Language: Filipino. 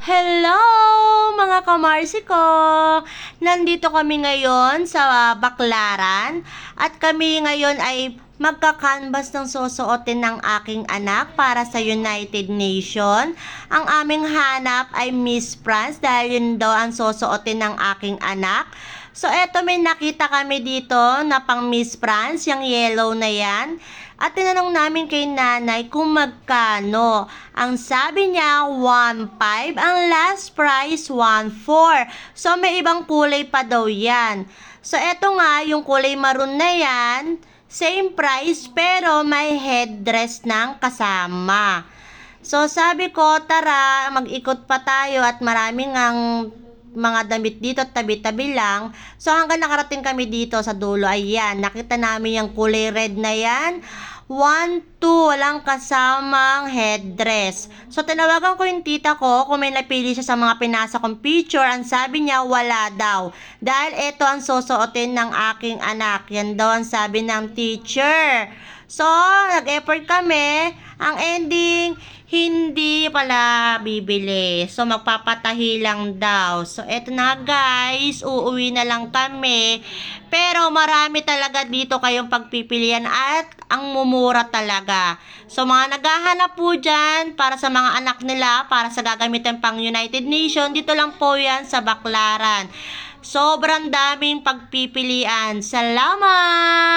Hello mga kamarsi ko! Nandito kami ngayon sa Baklaran at kami ngayon ay magka-canvas ng susuotin ng aking anak para sa United Nation. Ang aming hanap ay Miss France dahil yun daw ang susuotin ng aking anak. So eto, may nakita kami dito na pang Miss France, yung yellow na yan. At tinanong namin kay nanay kung magkano. Ang sabi niya, 1.5. Ang last price, 1.4. So, may ibang kulay pa daw yan. So, eto nga, yung kulay maroon na yan, same price, pero may headdress ng kasama. So, sabi ko, tara, mag-ikot pa tayo at maraming ang mga damit dito at tabi-tabi lang. So, hanggang nakarating kami dito sa dulo, ayan, nakita namin yung kulay red na yan. 1, 2, walang kasamang headdress. So, tinawagan ko yung tita ko kung may napili siya sa mga pinasa kong picture. Ang sabi niya, wala daw. Dahil ito ang susuotin ng aking anak. Yan daw ang sabi ng teacher. So, nag-effort kami. Ang ending, hindi pala bibili. So, magpapatahi lang daw. So, eto na guys. Uuwi na lang kami. Pero, marami talaga dito kayong pagpipilian at ang mumura talaga. So, mga naghahanap po dyan para sa mga anak nila, para sa gagamitan pang United Nation, dito lang po yan sa Baklaran. Sobrang daming pagpipilian. Salamat!